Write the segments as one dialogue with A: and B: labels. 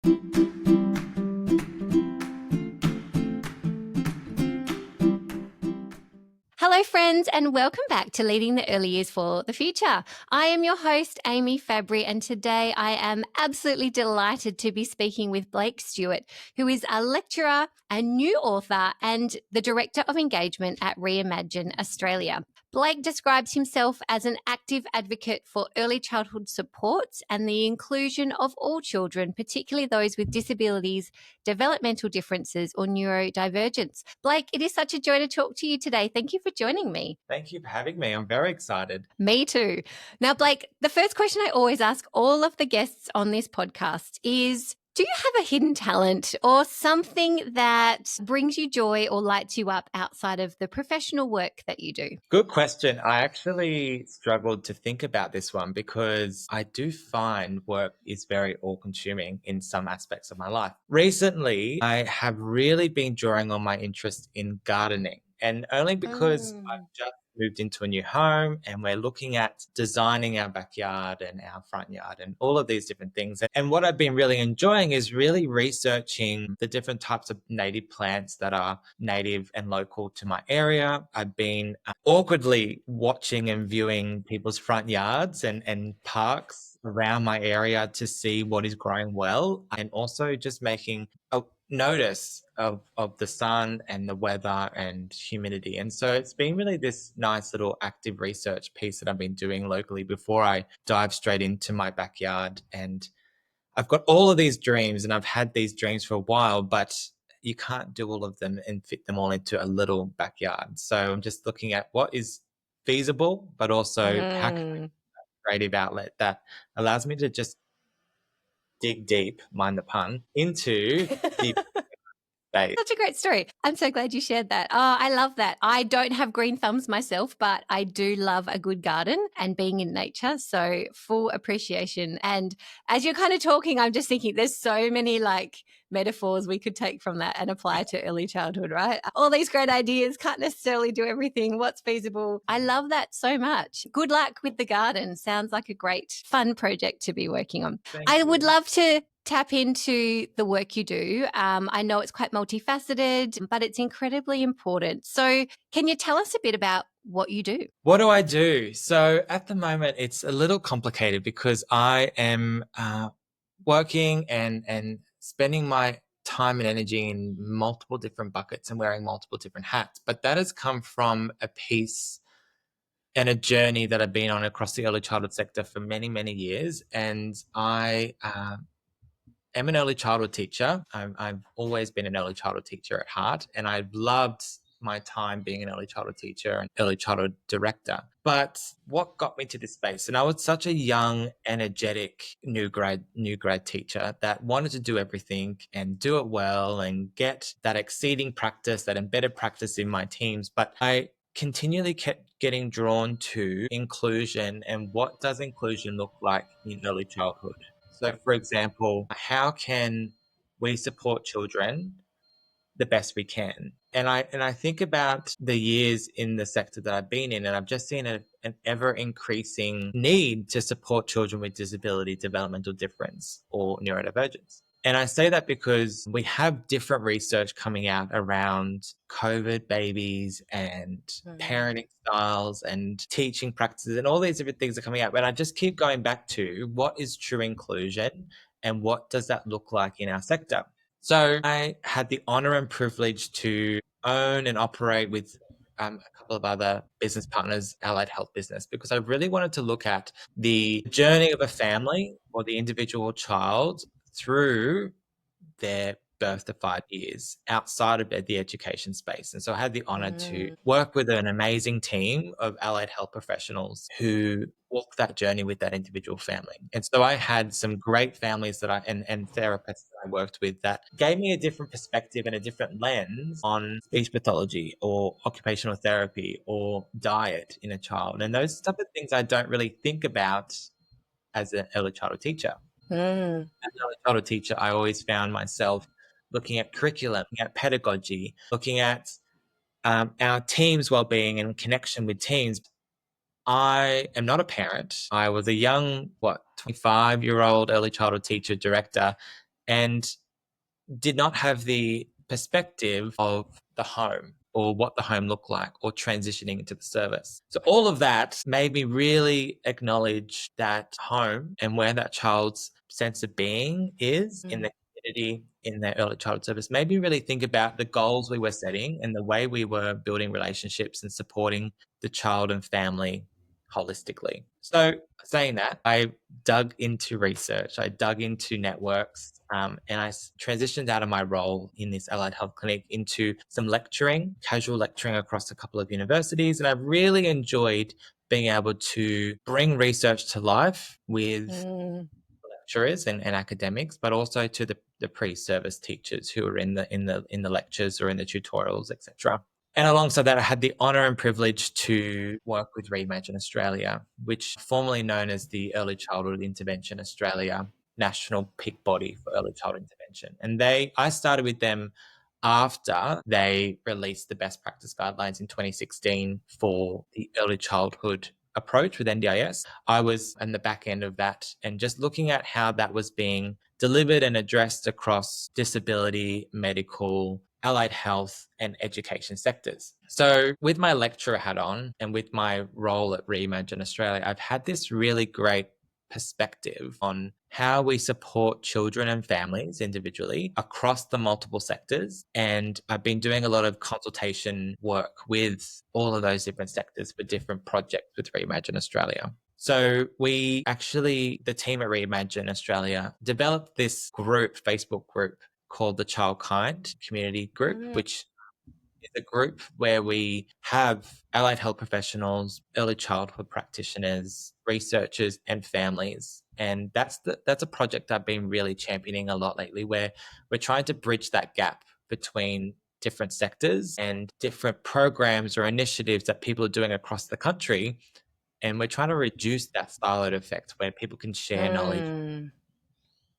A: Hello, friends, and welcome back to Leading the Early Years for the Future. I am your host, Amie Fabry, and today I am absolutely delighted to be speaking with Blake Stewart, who is a lecturer, a new author, and the Director of Engagement at Reimagine Australia. Blake describes himself as an active advocate for early childhood supports and the inclusion of all children, particularly those with disabilities, developmental differences, or neurodivergence. Blake, it is such a joy to talk to you today. Thank you for joining me.
B: Thank you for having me. I'm very excited.
A: Me too. Now, Blake, the first question I always ask all of the guests on this podcast is, do you have a hidden talent or something that brings you joy or lights you up outside of the professional work that you do?
B: Good question. I actually struggled to think about this one because I do find work is very all-consuming in some aspects of my life. Recently, I have really been drawing on my interest in gardening, and only because I've just moved into a new home and we're looking at designing our backyard and our front yard and all of these different things. And what I've been really enjoying is really researching the different types of native plants that are native and local to my area. I've been awkwardly watching and viewing people's front yards and parks around my area to see what is growing well, and also just making a notice of the sun and the weather and humidity. And so it's been really this nice little active research piece that I've been doing locally before I dive straight into my backyard. And I've got all of these dreams, and I've had these dreams for a while, but you can't do all of them and fit them all into a little backyard. So I'm just looking at what is feasible, but also how can I have a creative outlet that allows me to just dig deep, mind the pun, into the space.
A: Such a great story. I'm so glad you shared that. Oh, I love that. I don't have green thumbs myself, but I do love a good garden and being in nature. So full appreciation. And as you're kind of talking, I'm just thinking there's so many metaphors we could take from that and apply to early childhood, right? All these great ideas, can't necessarily do everything. What's feasible? I love that so much. Good luck with the garden. Sounds like a great fun project to be working on. I would love to tap into the work you do. I know it's quite multifaceted, but it's incredibly important. So can you tell us a bit about what you do?
B: What do I do? So at the moment, it's a little complicated because I am working and spending my time and energy in multiple different buckets and wearing multiple different hats. But that has come from a piece and a journey that I've been on across the early childhood sector for many, many years. And I am an early childhood teacher. I've always been an early childhood teacher at heart, and I've loved my time being an early childhood teacher and early childhood director. But what got me to this space? And I was such a young, energetic new grad teacher that wanted to do everything and do it well and get that exceeding practice, that embedded practice in my teams. But I continually kept getting drawn to inclusion and what does inclusion look like in early childhood. So, for example, how can we support children the best we can? And I think about the years in the sector that I've been in, and I've just seen an ever increasing need to support children with disability, developmental difference, or neurodivergence. And I say that because we have different research coming out around COVID babies and parenting styles and teaching practices, and all these different things are coming out. But I just keep going back to what is true inclusion and what does that look like in our sector. So I had the honor and privilege to own and operate with a couple of other business partners, allied health business, because I really wanted to look at the journey of a family or the individual child through their birth to 5 years outside of the education space. And so I had the honor to work with an amazing team of allied health professionals who walked that journey with that individual family. And so I had some great families that and therapists that I worked with that gave me a different perspective and a different lens on speech pathology or occupational therapy or diet in a child. And those type of things I don't really think about as an early childhood teacher. As an early childhood teacher, I always found myself looking at curriculum, looking at pedagogy, looking at our team's well-being and connection with teams. I am not a parent. I was a young, 25-year-old early childhood teacher director, and did not have the perspective of the home or what the home looked like or transitioning into the service. So all of that made me really acknowledge that home and where that child's sense of being is in the community, in their early childhood service, made me really think about the goals we were setting and the way we were building relationships and supporting the child and family holistically. So saying that, I dug into research, I dug into networks, and I transitioned out of my role in this allied health clinic into some lecturing, casual lecturing across a couple of universities. And I've really enjoyed being able to bring research to life with lecturers and academics, but also to the pre-service teachers who are in the lectures or in the tutorials, etc. And alongside that, I had the honour and privilege to work with Reimagine Australia, which formerly known as the Early Childhood Intervention Australia national peak body for early childhood intervention. And I started with them after they released the best practice guidelines in 2016 for the early childhood approach with NDIS. I was in the back end of that and just looking at how that was being delivered and addressed across disability, medical, allied health, and education sectors. So, with my lecturer hat on and with my role at Reimagine Australia, I've had this really great perspective on how we support children and families individually across the multiple sectors. And I've been doing a lot of consultation work with all of those different sectors for different projects with Reimagine Australia. So the team at Reimagine Australia developed this Facebook group called the Child Kind Community Group, which is a group where we have allied health professionals, early childhood practitioners, researchers, and families. And that's a project I've been really championing a lot lately, where we're trying to bridge that gap between different sectors and different programs or initiatives that people are doing across the country. And we're trying to reduce that siloed effect where people can share knowledge.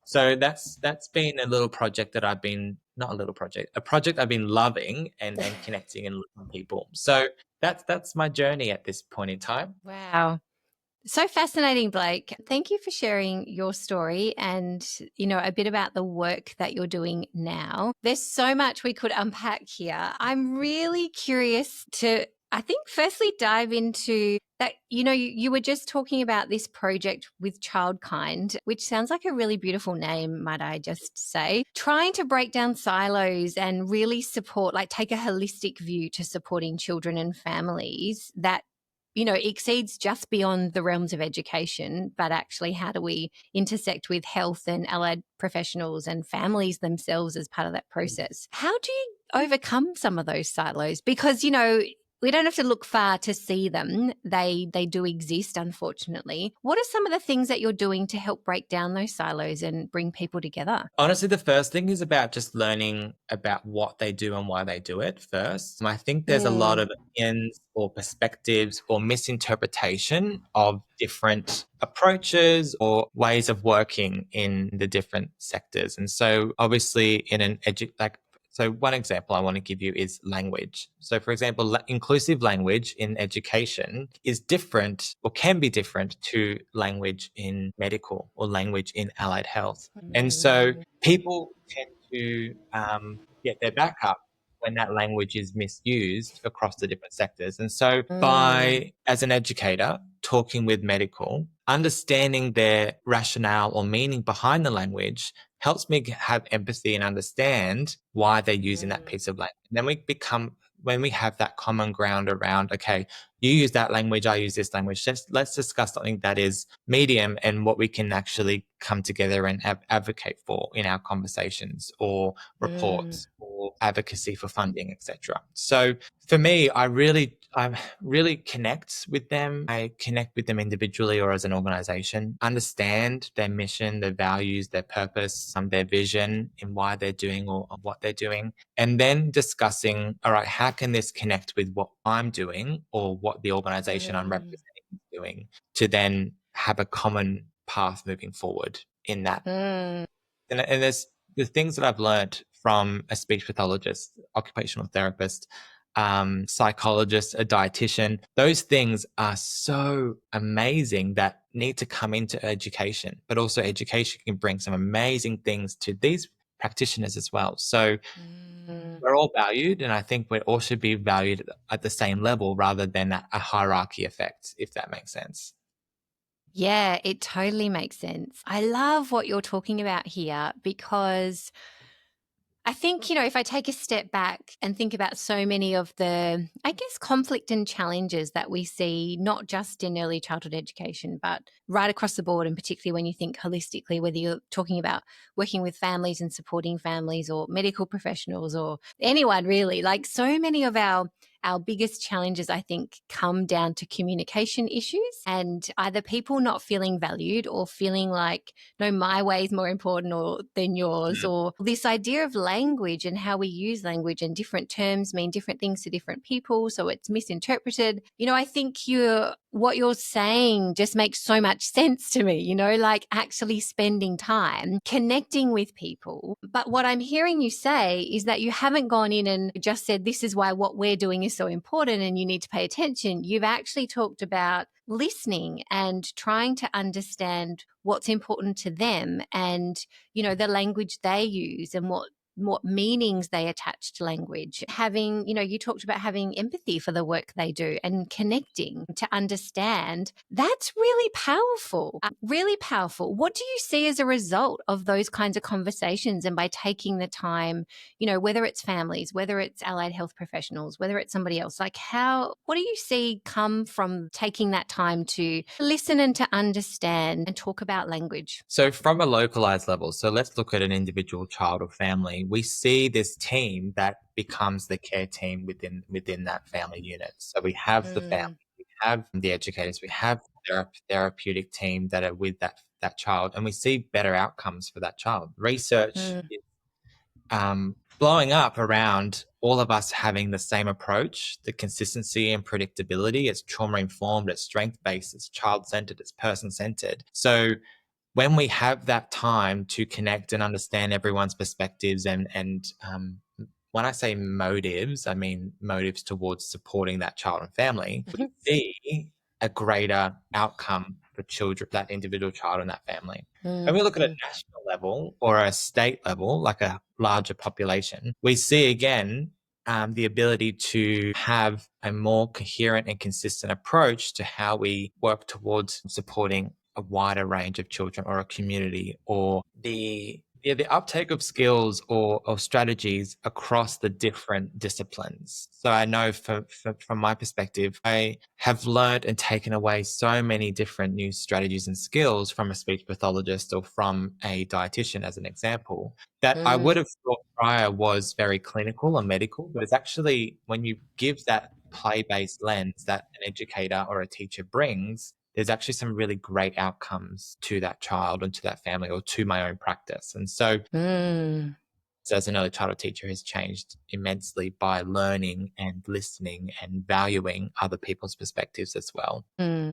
B: So that's been a little project that I've been not a little project, a project I've been loving and connecting and with people. So that's my journey at this point in time.
A: Wow. So fascinating, Blake. Thank you for sharing your story and, a bit about the work that you're doing now. There's so much we could unpack here. I'm really curious to, I think, firstly dive into that. You were just talking about this project with Childkind, which sounds like a really beautiful name, might I just say. Trying to break down silos and really support, like take a holistic view to supporting children and families that exceeds just beyond the realms of education, but actually how do we intersect with health and allied professionals and families themselves as part of that process? How do you overcome some of those silos? Because, we don't have to look far to see them. They do exist, unfortunately. What are some of the things that you're doing to help break down those silos and bring people together?
B: Honestly, the first thing is about just learning about what they do and why they do it first. And I think there's a lot of opinions or perspectives or misinterpretation of different approaches or ways of working in the different sectors. And so obviously in so one example I want to give you is language. So for example, inclusive language in education is different or can be different to language in medical or language in allied health. And so people tend to get their back up when that language is misused across the different sectors. And so as an educator, talking with medical, understanding their rationale or meaning behind the language helps me have empathy and understand why they're using that piece of language. And then when we have that common ground around, okay, you use that language, I use this language. Let's discuss something that is medium and what we can actually come together and advocate for in our conversations or reports or advocacy for funding, etc. So for me, I really connect with them. I connect with them individually or as an organization, understand their mission, their values, their purpose, their vision in why they're doing or what they're doing. And then discussing, all right, how can this connect with what I'm doing or what the organization I'm representing is doing to then have a common path moving forward in that. And there's the things that I've learned from a speech pathologist, occupational therapist, psychologist, a dietitian. Those things are so amazing that need to come into education, but also education can bring some amazing things to these practitioners as well. So
A: Mm.
B: we're all valued, and I think we all should be valued at the same level rather than a hierarchy effect, if that makes sense.
A: Yeah, it totally makes sense. I love what you're talking about here because I think, if I take a step back and think about so many of the, I guess, conflict and challenges that we see, not just in early childhood education, but right across the board, and particularly when you think holistically, whether you're talking about working with families and supporting families or medical professionals or anyone really, like so many of our biggest challenges, I think, come down to communication issues and either people not feeling valued or feeling like, no, my way is more important or than yours, or this idea of language and how we use language and different terms mean different things to different people. So it's misinterpreted. I think what you're saying just makes so much sense to me, like actually spending time connecting with people. But what I'm hearing you say is that you haven't gone in and just said, this is why what we're doing is so important and you need to pay attention. You've actually talked about listening and trying to understand what's important to them and, the language they use and what meanings they attach to language. Having, you talked about having empathy for the work they do and connecting to understand. That's really powerful, really powerful. What do you see as a result of those kinds of conversations and by taking the time, whether it's families, whether it's allied health professionals, whether it's somebody else, like what do you see come from taking that time to listen and to understand and talk about language?
B: So from a localized level, so let's look at an individual child or family. We see this team that becomes the care team within that family unit. So we have the family,
A: Mm,
B: we have the educators, we have the therapeutic team that are with that child, and we see better outcomes for that child. Research
A: mm,
B: is blowing up around all of us having the same approach, the consistency and predictability. It's trauma informed, it's strength based, it's child centered, it's person centered. So when we have that time to connect and understand everyone's perspectives and when I say motives, I mean motives towards supporting that child and family, we
A: mhm,
B: see a greater outcome for children, that individual child and that family. When we look at a
A: mm,
B: national level or a state level, like a larger population, we see again the ability to have a more coherent and consistent approach to how we work towards supporting a wider range of children or a community, or the uptake of skills or strategies across the different disciplines. So I know from my perspective, I have learned and taken away so many different new strategies and skills from a speech pathologist or from a dietitian, as an example, that I would
A: mm,
B: have thought prior was very clinical or medical, but it's actually when you give that play-based lens that an educator or a teacher brings, there's actually some really great outcomes to that child and to that family or to my own practice. And
A: mm.
B: so as an early childhood teacher has changed immensely by learning and listening and valuing other people's perspectives as well.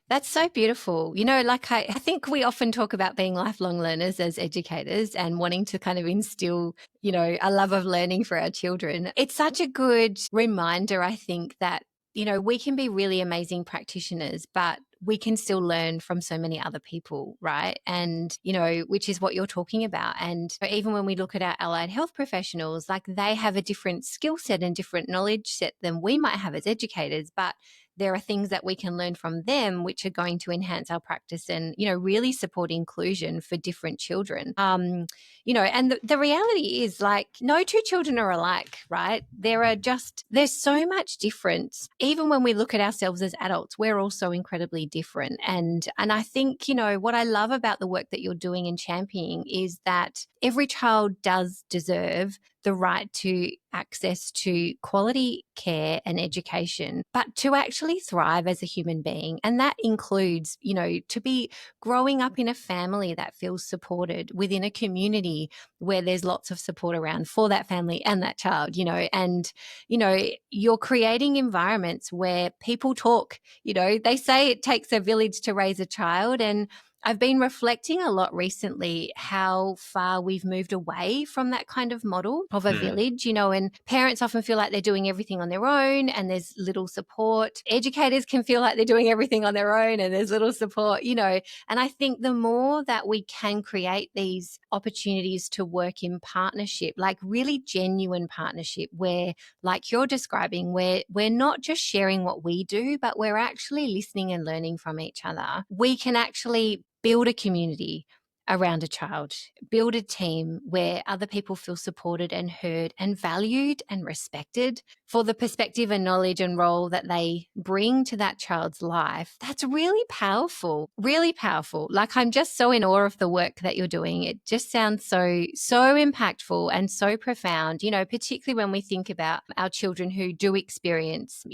A: That's so beautiful. Like I think we often talk about being lifelong learners as educators and wanting to kind of instill, a love of learning for our children. It's such a good reminder, I think, that, we can be really amazing practitioners, but we can still learn from so many other people, right? And, which is what you're talking about. And even when we look at our allied health professionals, like they have a different skill set and different knowledge set than we might have as educators, but there are things that we can learn from them which are going to enhance our practice and really support inclusion for different children. And the reality is, like, no two children are alike, right? There's so much difference. Even when we look at ourselves as adults, we're also incredibly different. And I think, what I love about the work that you're doing and championing is that every child does deserve the right to access to quality care and education, but to actually thrive as a human being. And that includes, to be growing up in a family that feels supported within a community where there's lots of support around for that family and that child, and, you're creating environments where people talk, they say it takes a village to raise a child. And I've been reflecting a lot recently how far we've moved away from that kind of model of a
B: Mm.
A: village, and parents often feel like they're doing everything on their own and there's little support. Educators can feel like they're doing everything on their own and there's little support, and I think the more that we can create these opportunities to work in partnership, like really genuine partnership, where, like you're describing, where we're not just sharing what we do, but we're actually listening and learning from each other, we can actually build a community around a child, build a team where other people feel supported and heard and valued and respected for the perspective and knowledge and role that they bring to that child's life. That's really powerful, really powerful. Like, I'm just so in awe of the work that you're doing. It just sounds so impactful and so profound, particularly when we think about our children who do experience,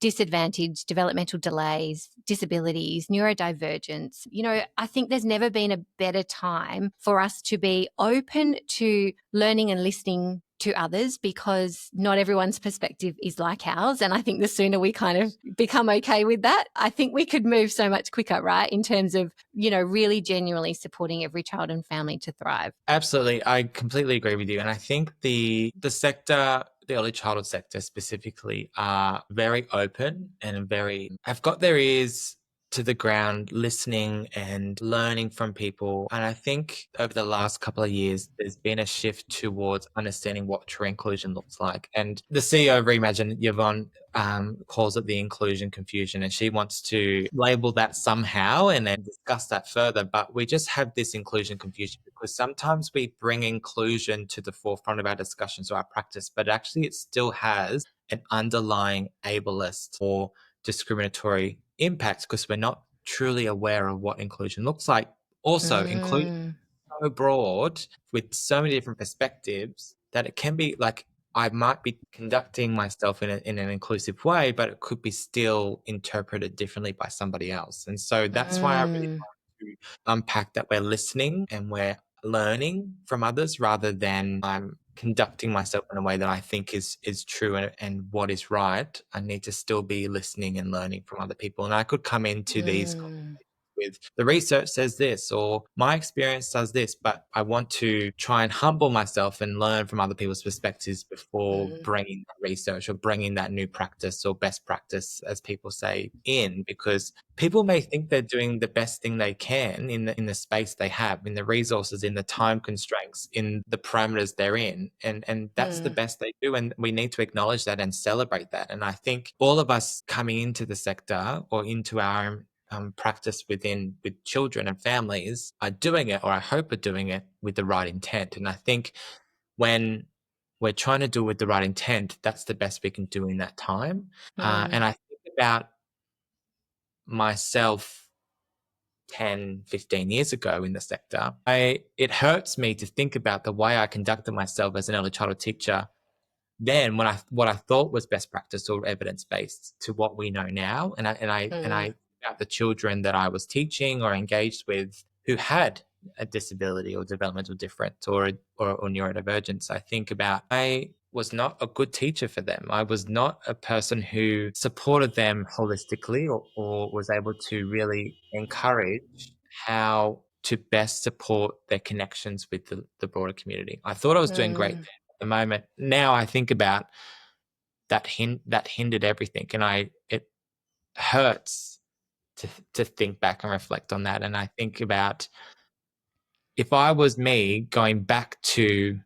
A: disadvantage, developmental delays, disabilities, neurodivergence. I think there's never been a better time for us to be open to learning and listening to others, because not everyone's perspective is like ours. And I think the sooner we kind of become okay with that, I think we could move so much quicker, right? In terms of, really genuinely supporting every child and family to thrive.
B: Absolutely. I completely agree with you. And I think the sector, the early childhood sector specifically, are very open and have got their ears to the ground, listening and learning from people. And I think over the last couple of years, there's been a shift towards understanding what true inclusion looks like. And the CEO of Reimagine, Yvonne, calls it the inclusion confusion, and she wants to label that somehow and then discuss that further. But we just have this inclusion confusion because sometimes we bring inclusion to the forefront of our discussions or our practice, but actually it still has an underlying ableist or discriminatory impact because we're not truly aware of what inclusion looks like. Also, inclusion
A: Mm,
B: is so broad with so many different perspectives that it can be like I might be conducting myself in an inclusive way, but it could be still interpreted differently by somebody else. And so that's why I really
A: mm,
B: want to unpack that we're listening and we're learning from others rather than I'm conducting myself in a way that I think is true and what is right. I need to still be listening and learning from other people. And I could come into these
A: mm,
B: with the research says this or my experience does this, but I want to try and humble myself and learn from other people's perspectives before
A: mm,
B: bringing that research or bringing that new practice or best practice, as people say, in, because people may think they're doing the best thing they can in the space they have, in the resources, in the time constraints, in the parameters they're in, and that's the
A: mm,
B: best they do, and we need to acknowledge that and celebrate that. And I think all of us coming into the sector or into our practice with children and families are doing it, or I hope are doing it with the right intent. And I think when we're trying to do it with the right intent, that's the best we can do in that time.
A: mm,
B: And I think about myself 10, 15 years ago in the sector. It hurts me to think about the way I conducted myself as an early childhood teacher then when what I thought was best practice or evidence based to what we know now. And I about the children that I was teaching or engaged with who had a disability or developmental difference or neurodivergence. I think about I was not a good teacher for them. I was not a person who supported them holistically or was able to really encourage how to best support their connections with the broader community. I thought I was doing great
A: mm.
B: the moment. Now I think about that that hindered everything, and it hurts to think back and reflect on that. And I think about if I was me going back to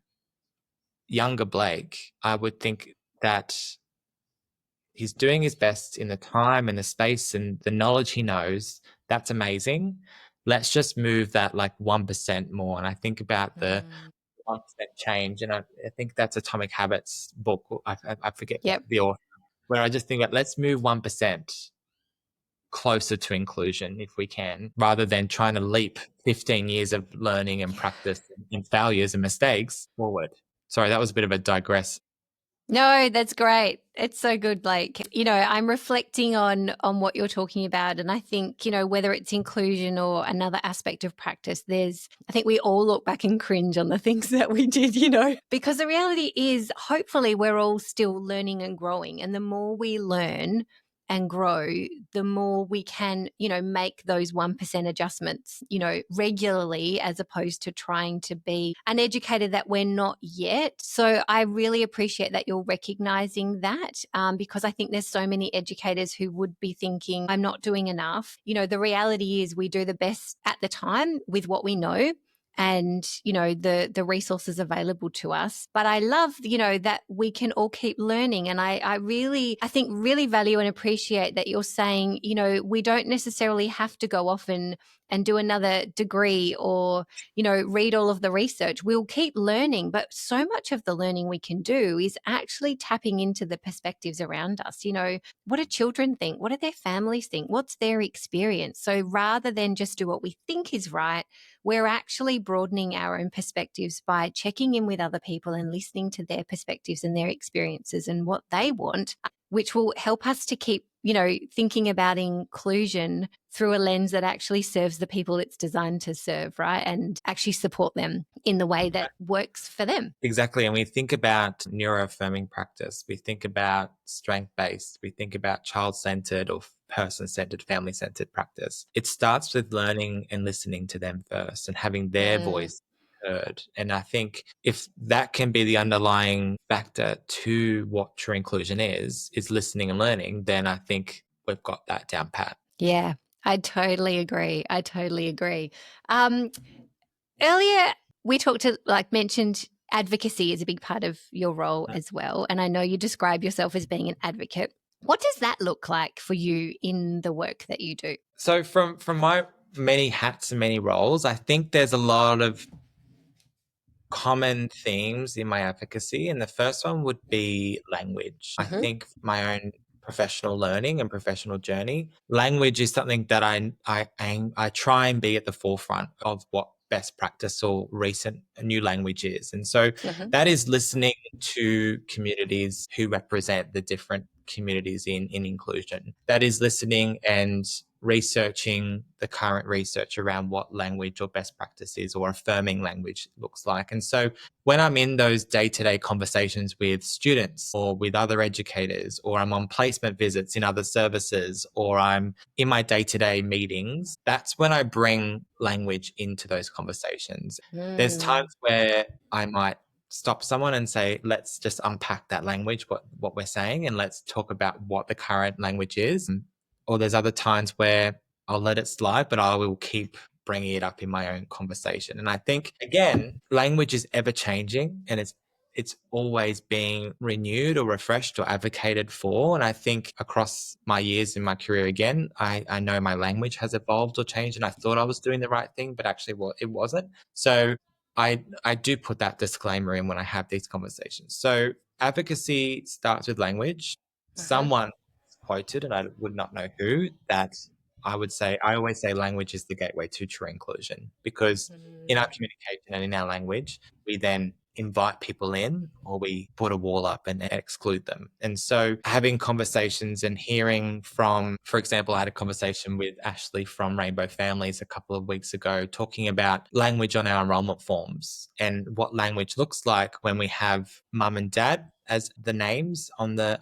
B: younger Blake, I would think that he's doing his best in the time and the space and the knowledge he knows. That's amazing. Let's just move that like 1% more. And I think about the
A: Mm.
B: 1% change. And I think that's Atomic Habits book. I forget
A: Yep.
B: the author, where I just think that let's move 1% closer to inclusion if we can, rather than trying to leap 15 years of learning and practice and failures and mistakes forward. Sorry, that was a bit of a digress.
A: No, that's great. It's so good, Blake. I'm reflecting on what you're talking about, and I think, whether it's inclusion or another aspect of practice, I think we all look back and cringe on the things that we did, because the reality is hopefully we're all still learning and growing, and the more we learn and grow, the more we can, make those 1% adjustments, regularly, as opposed to trying to be an educator that we're not yet. So I really appreciate that you're recognizing that, because I think there's so many educators who would be thinking, I'm not doing enough. The reality is we do the best at the time with what we know, and the resources available to us. But I love that we can all keep learning, and I think really value and appreciate that you're saying we don't necessarily have to go off and do another degree, or read all of the research. We'll keep learning, but so much of the learning we can do is actually tapping into the perspectives around us. What do children think? What do their families think? What's their experience? So rather than just do what we think is right, we're actually broadening our own perspectives by checking in with other people and listening to their perspectives and their experiences and what they want, which will help us to keep, thinking about inclusion through a lens that actually serves the people it's designed to serve, right? And actually support them in the way that works for them.
B: Exactly. And we think about neuroaffirming practice. We think about strength-based. We think about child-centered or person-centered, family-centered practice. It starts with learning and listening to them first and having their voice heard. And I think if that can be the underlying factor to what true inclusion is listening and learning, then I think we've got that down pat.
A: Yeah, I totally agree. I totally agree. Earlier, we mentioned advocacy is a big part of your role as well. And I know you describe yourself as being an advocate. What does that look like for you in the work that you do?
B: So from my many hats and many roles, I think there's a lot of common themes in my advocacy. And the first one would be language. I think my own professional learning and professional journey, language is something that I try and be at the forefront of what best practice or recent new language is. And so that is listening to communities who represent the different communities in inclusion. That is listening and researching the current research around what language or best practices or affirming language looks like. And so when I'm in those day-to-day conversations with students or with other educators, or I'm on placement visits in other services, or I'm in my day-to-day meetings, that's when I bring language into those conversations. There's times where I might stop someone and say, let's just unpack that language, what we're saying, and let's talk about what the current language is. Or there's other times where I'll let it slide, but I will keep bringing it up in my own conversation. And I think, again, language is ever changing, and it's always being renewed or refreshed or advocated for. And I think across my years in my career, again, I know my language has evolved or changed, and I thought I was doing the right thing, but actually, well, it wasn't. So I do put that disclaimer in when I have these conversations. So advocacy starts with language. Someone quoted, and I would not know who, that I always say language is the gateway to true inclusion, because in our communication and in our language, we then invite people in, or we put a wall up and exclude them. And so having conversations and hearing from, for example, I had a conversation with Ashley from Rainbow Families a couple of weeks ago, talking about language on our enrolment forms and what language looks like when we have mum and dad as the names on the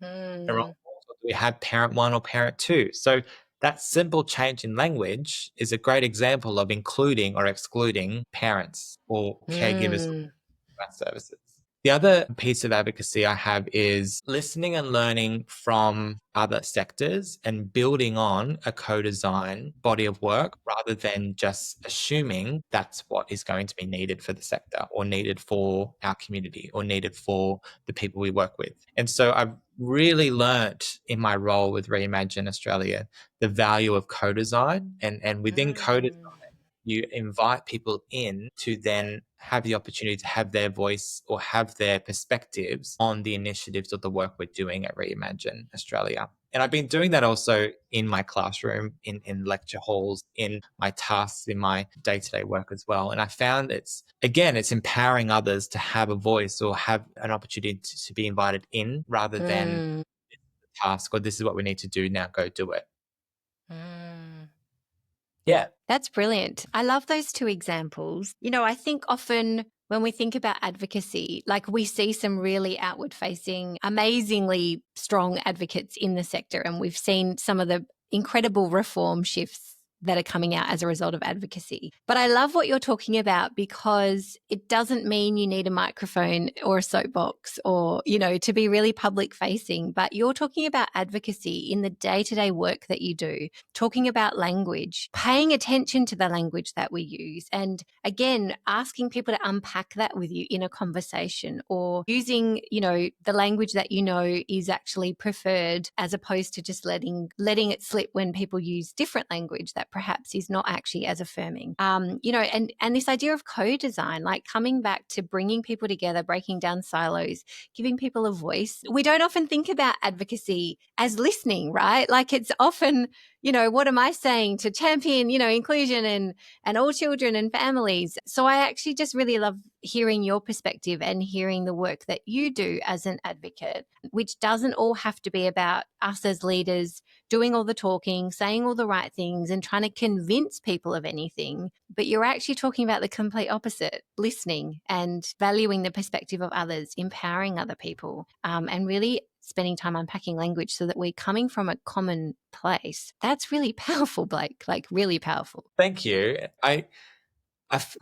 B: enrolment forms, or do we have parent one or parent two? So that simple change in language is a great example of including or excluding parents or caregivers of services. The other piece of advocacy I have is listening and learning from other sectors and building on a co-design body of work, rather than just assuming that's what is going to be needed for the sector, or needed for our community, or needed for the people we work with. And so I've really learnt in my role with Reimagine Australia the value of co-design, and within co-design, you invite people in to then have the opportunity to have their voice or have their perspectives on the initiatives of the work we're doing at Reimagine Australia. And I've been doing that also in my classroom, in lecture halls, in my tasks, in my day-to-day work as well. And I found it's empowering others to have a voice or have an opportunity to be invited in, rather than the task, or this is what we need to do now, go do it. Yeah.
A: That's brilliant. I love those two examples. I think often when we think about advocacy, like we see some really outward facing, amazingly strong advocates in the sector. And we've seen some of the incredible reform shifts that are coming out as a result of advocacy. But I love what you're talking about, because it doesn't mean you need a microphone or a soapbox or, to be really public facing, but you're talking about advocacy in the day-to-day work that you do, talking about language, paying attention to the language that we use, and again, asking people to unpack that with you in a conversation, or using, the language that is actually preferred, as opposed to just letting it slip when people use different language that perhaps is not actually as affirming. And this idea of co-design, like coming back to bringing people together, breaking down silos, giving people a voice. We don't often think about advocacy as listening, right? Like it's often, what am I saying to champion, inclusion and all children and families. So I actually just really love hearing your perspective and hearing the work that you do as an advocate, which doesn't all have to be about us as leaders doing all the talking, saying all the right things and trying to convince people of anything. But you're actually talking about the complete opposite, listening and valuing the perspective of others, empowering other people, and really spending time unpacking language so that we're coming from a common place. That's really powerful, Blake, like really powerful.
B: Thank you.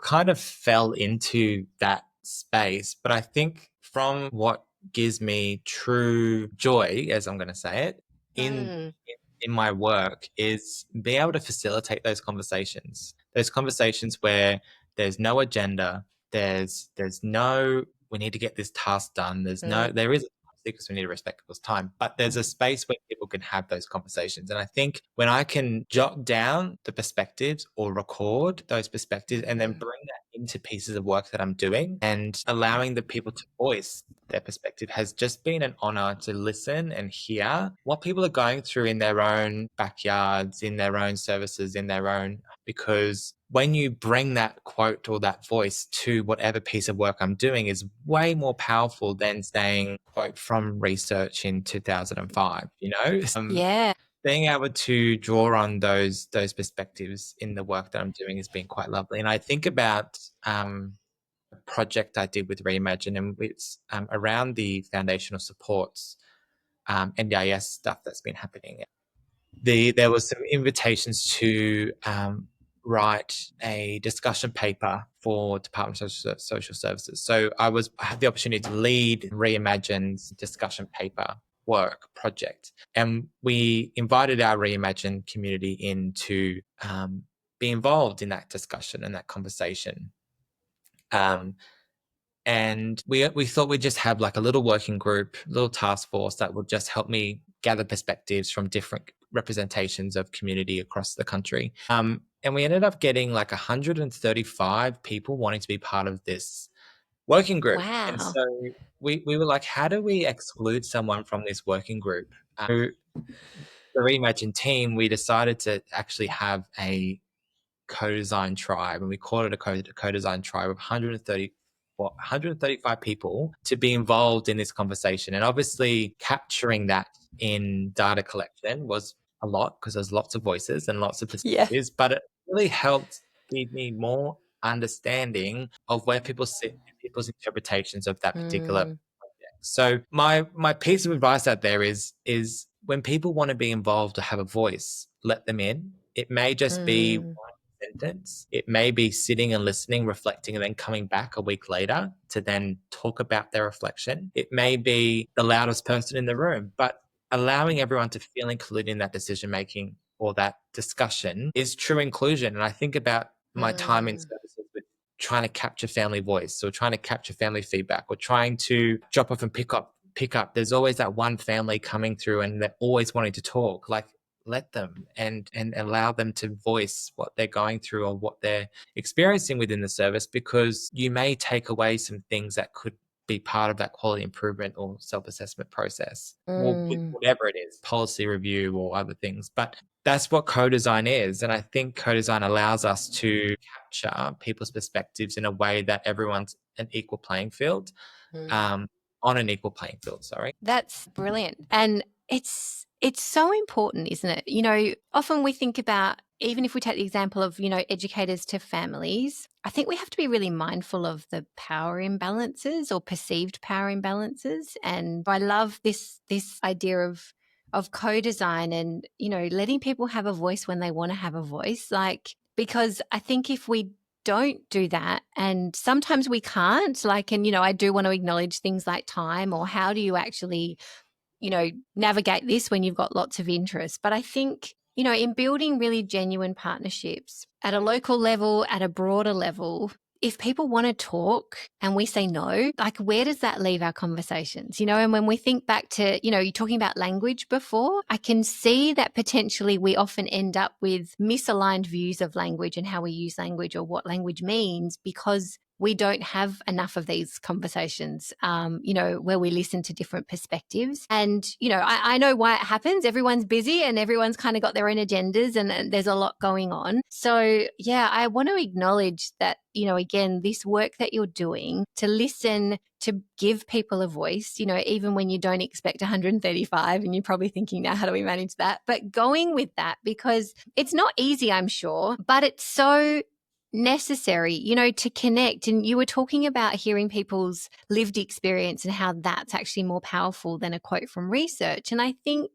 B: Kind of fell into that space, but I think from what gives me true joy, as I'm going to say it, in
A: Mm.
B: in my work is being able to facilitate those conversations where there's no agenda, there's no we need to get this task done, there is because we need to respect people's time, but there's a space where people can have those conversations. And I think when I can jot down the perspectives or record those perspectives and then bring that into pieces of work that I'm doing and allowing the people to voice their perspective has just been an honor to listen and hear what people are going through in their own backyards, in their own services, because when you bring that quote or that voice to whatever piece of work I'm doing is way more powerful than saying quote from research in 2005,
A: Yeah.
B: being able to draw on those perspectives in the work that I'm doing has been quite lovely. And I think about a project I did with Reimagine, and it's around the foundational supports, NDIS stuff that's been happening. There was some invitations to write a discussion paper for Department of Social Services. So I had the opportunity to lead Reimagine's discussion paper project, and we invited our Reimagine community in to be involved in that discussion and that conversation. And we thought we'd just have like a little working group, little task force that would just help me gather perspectives from different representations of community across the country. And we ended up getting like 135 people wanting to be part of this working group. And
A: Wow.
B: so we were like, how do we exclude someone from this working group? So the Reimagine team, we decided to actually have a co-design tribe, and we called it a co-design tribe of 135 people to be involved in this conversation. And obviously capturing that in data collection was a lot because there's lots of voices and lots of
A: Yeah.
B: perspectives, but it really helped give me more understanding of where people sit and people's interpretations of that particular project. So my piece of advice out there is when people want to be involved or have a voice, let them in. It may just be sentence. It may be sitting and listening, reflecting, and then coming back a week later to then talk about their reflection. It may be the loudest person in the room, but allowing everyone to feel included in that decision making or that discussion is true inclusion. And I think about my time in services with trying to capture family voice or trying to capture family feedback or trying to drop off and pick up. There's always that one family coming through and they're always wanting to talk. Like, let them and allow them to voice what they're going through or what they're experiencing within the service, because you may take away some things that could be part of that quality improvement or self-assessment process, whatever it is, policy review or other things. But that's what co-design is. And I think co-design allows us to capture people's perspectives in a way that everyone's an equal playing field, on an equal playing field, sorry.
A: That's brilliant. And It's so important, isn't it? Often we think about, even if we take the example of, educators to families, I think we have to be really mindful of the power imbalances or perceived power imbalances. And I love this idea of co-design and, letting people have a voice when they want to have a voice. Like, because I think if we don't do that, and sometimes we can't, like, and, I do want to acknowledge things like time, or how do you actually navigate this when you've got lots of interest. But I think, in building really genuine partnerships at a local level, at a broader level, if people want to talk and we say no, like, where does that leave our conversations? And when we think back to, you're talking about language before, I can see that potentially we often end up with misaligned views of language and how we use language or what language means, because we don't have enough of these conversations, where we listen to different perspectives. And, I know why it happens. Everyone's busy and everyone's kind of got their own agendas, and there's a lot going on. So, yeah, I want to acknowledge that, again, this work that you're doing to listen, to give people a voice, even when you don't expect 135 and you're probably thinking, now, how do we manage that? But going with that, because it's not easy, I'm sure, but it's so necessary, to connect. And you were talking about hearing people's lived experience and how that's actually more powerful than a quote from research. And I think,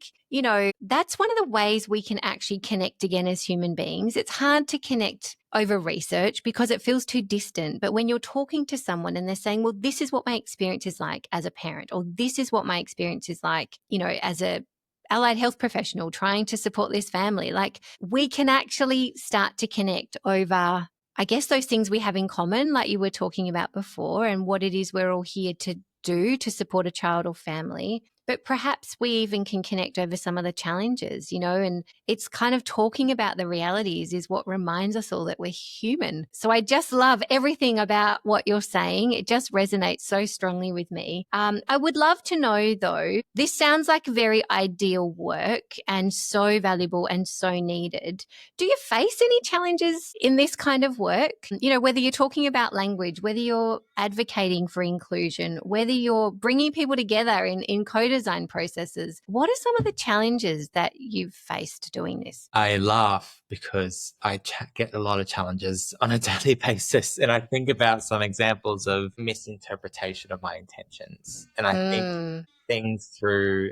A: that's one of the ways we can actually connect again as human beings. It's hard to connect over research because it feels too distant. But when you're talking to someone and they're saying, well, this is what my experience is like as a parent, or this is what my experience is like, as a allied health professional trying to support this family, like, we can actually start to connect over, I guess, those things we have in common, like you were talking about before, and what it is we're all here to do to support a child or family. But perhaps we even can connect over some of the challenges, and it's kind of talking about the realities is what reminds us all that we're human. So I just love everything about what you're saying. It just resonates so strongly with me. I would love to know, though, this sounds like very ideal work and so valuable and so needed. Do you face any challenges in this kind of work? Whether you're talking about language, whether you're advocating for inclusion, whether you're bringing people together in co-design processes, what are some of the challenges that you've faced doing this?
B: I laugh because I get a lot of challenges on a daily basis. And I think about some examples of misinterpretation of my intentions. And I think things through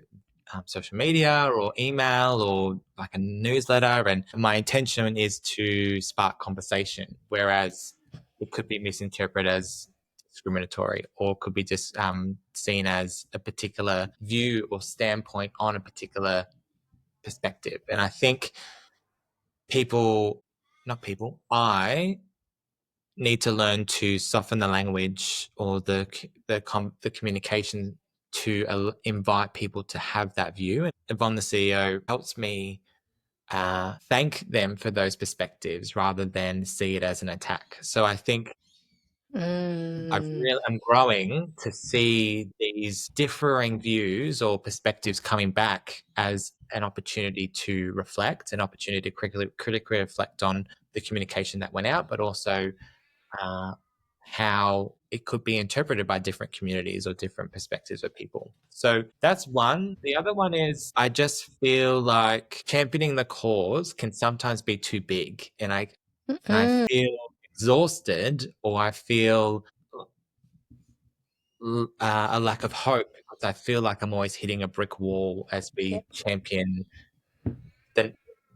B: social media or email or like a newsletter, and my intention is to spark conversation, whereas it could be misinterpreted as discriminatory, or could be just seen as a particular view or standpoint on a particular perspective. And I think I need to learn to soften the language or the communication to invite people to have that view. And Yvonne, the CEO, helps me thank them for those perspectives rather than see it as an attack. So I think I'm growing to see these differing views or perspectives coming back as an opportunity to reflect, an opportunity to critically reflect on the communication that went out, but also uh, how it could be interpreted by different communities or different perspectives of people. So that's one. The other one is I just feel like championing the cause can sometimes be too big, and I feel exhausted, or I feel a lack of hope because I feel like I'm always hitting a brick wall as we champion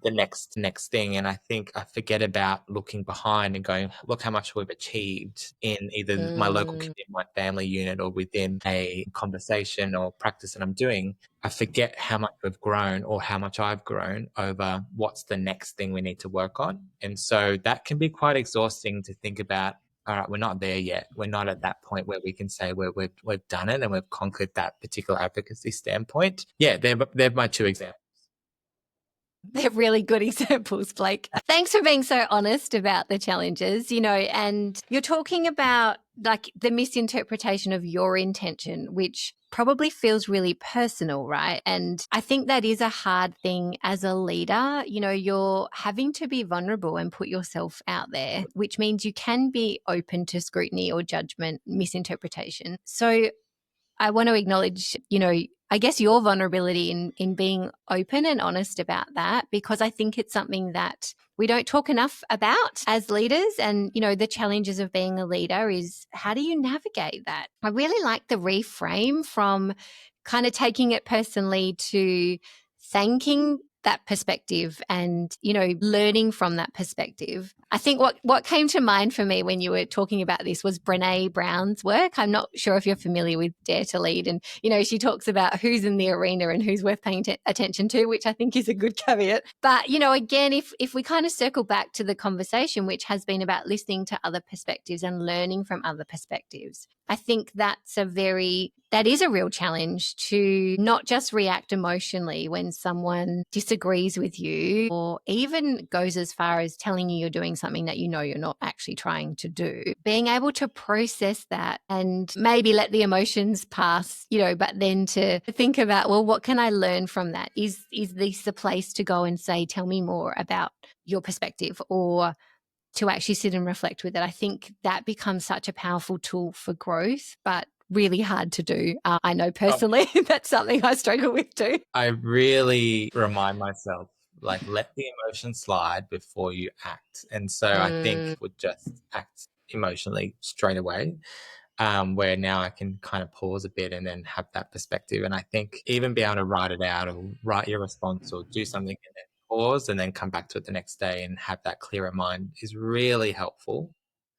B: the next thing. And I think I forget about looking behind and going, look how much we've achieved in either my local community, my family unit, or within a conversation or practice that I'm doing. I forget how much we've grown or how much I've grown over what's the next thing we need to work on. And so that can be quite exhausting to think about. All right, we're not there yet. We're not at that point where we can say we've done it and we've conquered that particular advocacy standpoint. Yeah, they're my two examples.
A: They're really good examples, Blake. Thanks for being so honest about the challenges, and you're talking about like the misinterpretation of your intention, which probably feels really personal, right? And I think that is a hard thing as a leader. You're having to be vulnerable and put yourself out there, which means you can be open to scrutiny or judgment, misinterpretation. So I want to acknowledge, I guess your vulnerability in being open and honest about that, because I think it's something that we don't talk enough about as leaders. And, the challenges of being a leader is, how do you navigate that? I really like the reframe from kind of taking it personally to thanking that perspective and, learning from that perspective. I think what came to mind for me when you were talking about this was Brené Brown's work. I'm not sure if you're familiar with Dare to Lead. And, she talks about who's in the arena and who's worth paying attention to, which I think is a good caveat. But, again, if we kind of circle back to the conversation, which has been about listening to other perspectives and learning from other perspectives, I think that is a real challenge, to not just react emotionally when someone disagrees with you or even goes as far as telling you you're doing something that you're not actually trying to do. Being able to process that and maybe let the emotions pass, but then to think about, well, what can I learn from that? Is this the place to go and say, tell me more about your perspective, or to actually sit and reflect with it? I think that becomes such a powerful tool for growth, but really hard to do. I know personally that's something I struggle with too.
B: I really remind myself, like, let the emotion slide before you act. And so I think would just act emotionally straight away, where now I can kind of pause a bit and then have that perspective. And I think even be able to write it out or write your response or do something and then pause and then come back to it the next day and have that clearer mind is really helpful.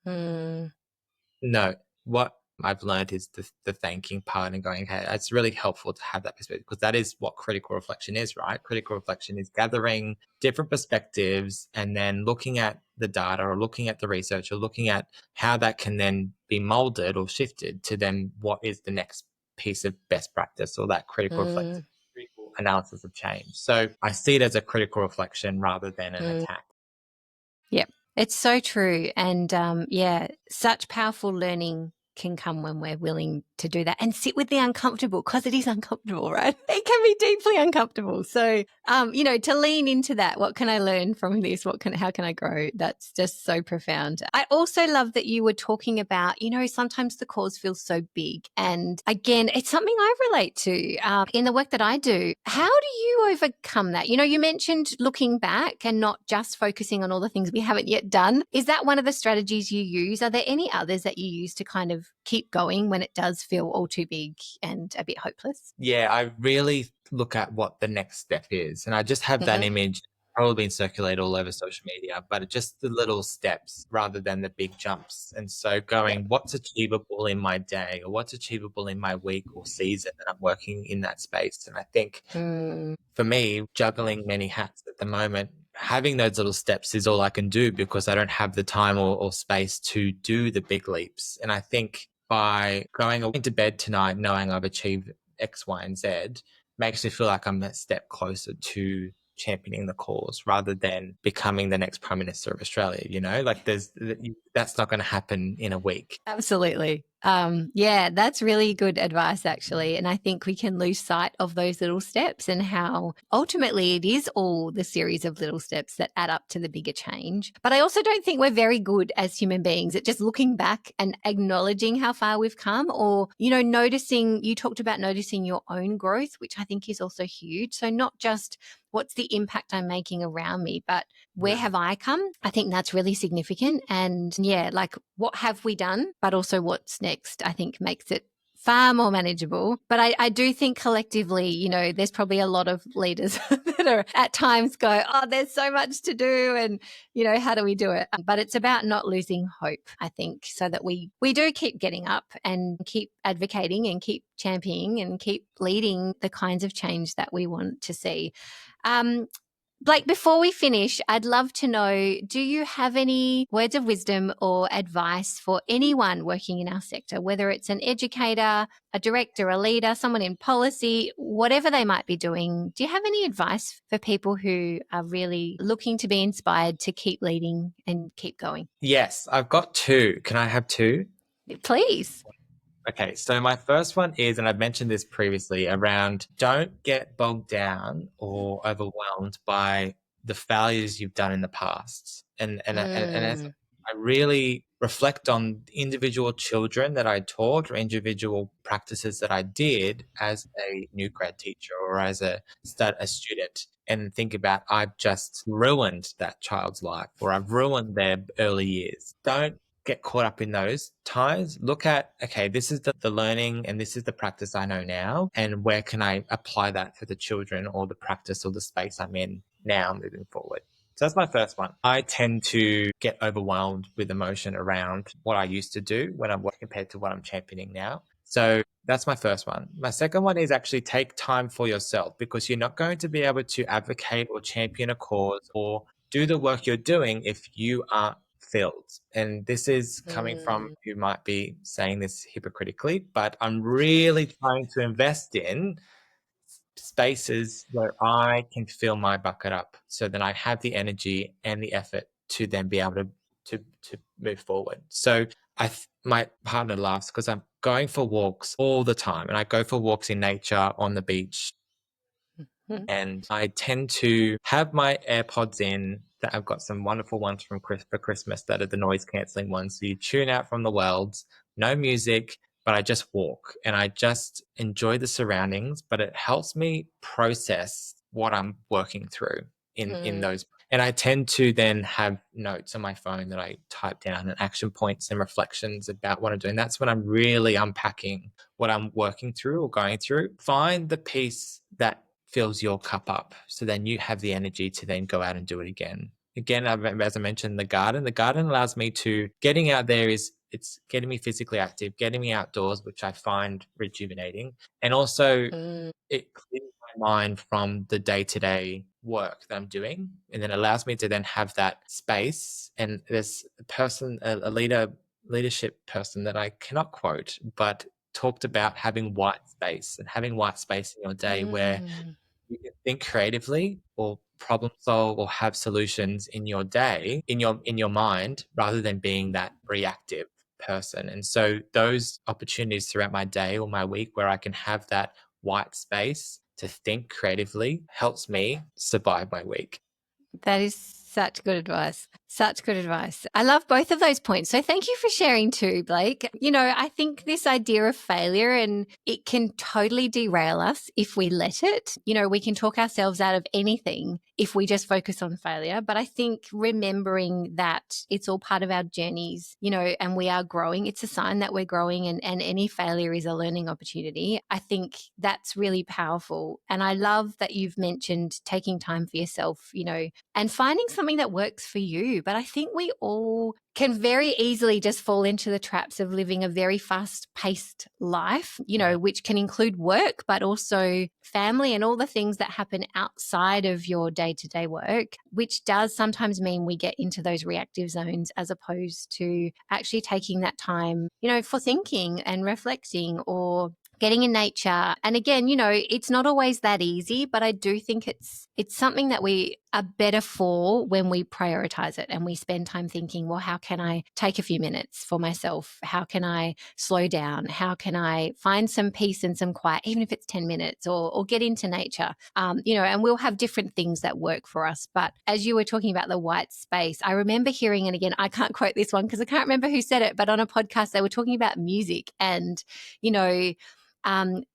B: No, what I've learned is the thanking part and going, hey, it's really helpful to have that perspective, because that is what critical reflection is, right? Critical reflection is gathering different perspectives and then looking at the data or looking at the research or looking at how that can then be molded or shifted to then what is the next piece of best practice, or that critical reflection, critical analysis of change. So I see it as a critical reflection rather than an attack.
A: Yep. It's so true. And such powerful learning can come when we're willing to do that and sit with the uncomfortable, because it is uncomfortable, right? It can be deeply uncomfortable. So, to lean into that, what can I learn from this? How can I grow? That's just so profound. I also love that you were talking about, sometimes the cause feels so big. And again, it's something I relate to in the work that I do. How do you overcome that? You mentioned looking back and not just focusing on all the things we haven't yet done. Is that one of the strategies you use? Are there any others that you use to kind of keep going when it does feel all too big and a bit hopeless?
B: Yeah, I really look at what the next step is. And I just have that image probably been circulated all over social media, but it's just the little steps rather than the big jumps. And so going, what's achievable in my day, or what's achievable in my week or season that I'm working in that space? And I think for me, juggling many hats at the moment, having those little steps is all I can do, because I don't have the time or space to do the big leaps. And I think by going to bed tonight knowing I've achieved X, Y, and Z makes me feel like I'm a step closer to championing the cause rather than becoming the next Prime Minister of Australia. Like that's not going to happen in a week.
A: Absolutely. That's really good advice, actually. And I think we can lose sight of those little steps and how ultimately it is all the series of little steps that add up to the bigger change. But I also don't think we're very good as human beings at just looking back and acknowledging how far we've come, or, you talked about noticing your own growth, which I think is also huge. So not just what's the impact I'm making around me, but where have I come? I think that's really significant. And like, what have we done, but also what's next, I think makes it far more manageable. But I do think collectively, there's probably a lot of leaders that are at times go, oh, there's so much to do. And, how do we do it? But it's about not losing hope, I think, so that we do keep getting up and keep advocating and keep championing and keep leading the kinds of change that we want to see. Blake, before we finish, I'd love to know, do you have any words of wisdom or advice for anyone working in our sector, whether it's an educator, a director, a leader, someone in policy, whatever they might be doing? Do you have any advice for people who are really looking to be inspired to keep leading and keep going?
B: Yes, I've got two. Can I have two?
A: Please.
B: Okay, so my first one is, and I've mentioned this previously, around don't get bogged down or overwhelmed by the failures you've done in the past. And as I really reflect on individual children that I taught or individual practices that I did as a new grad teacher or as a student, and think about, I've just ruined that child's life or I've ruined their early years. Don't get caught up in those ties. Look at, okay, this is the learning and this is the practice I know now, and where can I apply that for the children or the practice or the space I'm in now moving forward. So that's my first one. I tend to get overwhelmed with emotion around what I used to do when I'm working compared to what I'm championing now. So that's my first one. My second one is actually take time for yourself, because you're not going to be able to advocate or champion a cause or do the work you're doing if you aren't filled. And this is coming from, you might be saying this hypocritically, but I'm really trying to invest in spaces where I can fill my bucket up so that I have the energy and the effort to then be able to move forward. So my partner laughs because I'm going for walks all the time, and I go for walks in nature on the beach, and I tend to have my AirPods in. That I've got some wonderful ones for Christmas that are the noise cancelling ones. So you tune out from the world, no music, but I just walk and I just enjoy the surroundings. But it helps me process what I'm working through in those. And I tend to then have notes on my phone that I type down and action points and reflections about what I'm doing. That's when I'm really unpacking what I'm working through or going through. Find the piece that fills your cup up, so then you have the energy to then go out and do it again. Again, as I mentioned, the garden allows me to, getting out there it's getting me physically active, getting me outdoors, which I find rejuvenating. And also it clears my mind from the day-to-day work that I'm doing, and then allows me to then have that space. And there's a person, a leadership person that I cannot quote, but talked about having white space, and having white space in your day where you can think creatively or problem solve or have solutions in your day, in your mind, rather than being that reactive person. And so those opportunities throughout my day or my week where I can have that white space to think creatively helps me survive my week.
A: That is such good advice. Such good advice. I love both of those points. So thank you for sharing too, Blake. I think this idea of failure, and it can totally derail us if we let it. We can talk ourselves out of anything if we just focus on failure. But I think remembering that it's all part of our journeys, and we are growing, it's a sign that we're growing, and any failure is a learning opportunity. I think that's really powerful. And I love that you've mentioned taking time for yourself, and finding something that works for you. But I think we all can very easily just fall into the traps of living a very fast-paced life, which can include work, but also family and all the things that happen outside of your day-to-day work, which does sometimes mean we get into those reactive zones as opposed to actually taking that time, for thinking and reflecting or getting in nature. And again, it's not always that easy, but I do think it's something that we are better for when we prioritize it and we spend time thinking, well, how can I take a few minutes for myself? How can I slow down? How can I find some peace and some quiet, even if it's 10 minutes, or get into nature? And we'll have different things that work for us. But as you were talking about the white space, I remember hearing, and again, I can't quote this one because I can't remember who said it, but on a podcast, they were talking about music and,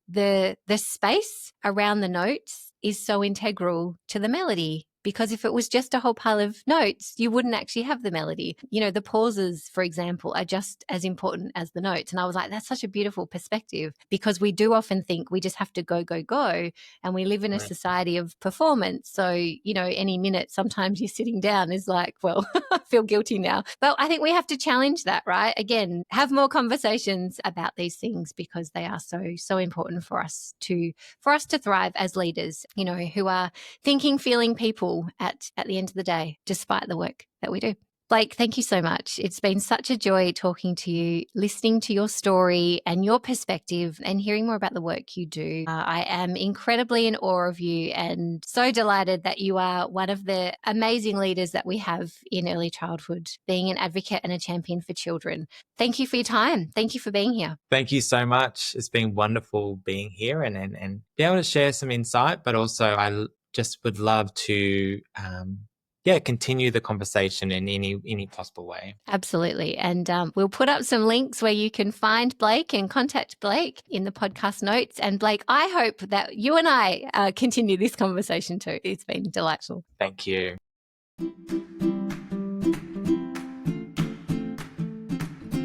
A: the space around the notes is so integral to the melody, because if it was just a whole pile of notes, you wouldn't actually have the melody. The pauses, for example, are just as important as the notes. And I was like, that's such a beautiful perspective, because we do often think we just have to go, go, go. And we live in a society of performance. So, any minute, sometimes you're sitting down is like, well, I feel guilty now. But I think we have to challenge that, right? Again, have more conversations about these things, because they are so, so important for us to thrive as leaders, who are thinking, feeling people at the end of the day, despite the work that we do. Blake, thank you so much. It's been such a joy talking to you, listening to your story and your perspective, and hearing more about the work you do. I am incredibly in awe of you, and so delighted that you are one of the amazing leaders that we have in early childhood, being an advocate and a champion for children. Thank you for your time. Thank you for being here.
B: Thank you so much. It's been wonderful being here and be able to share some insight, but also just would love to continue the conversation in any possible way.
A: Absolutely. And we'll put up some links where you can find Blake and contact Blake in the podcast notes. And Blake, I hope that you and I continue this conversation too. It's been delightful.
B: Thank you.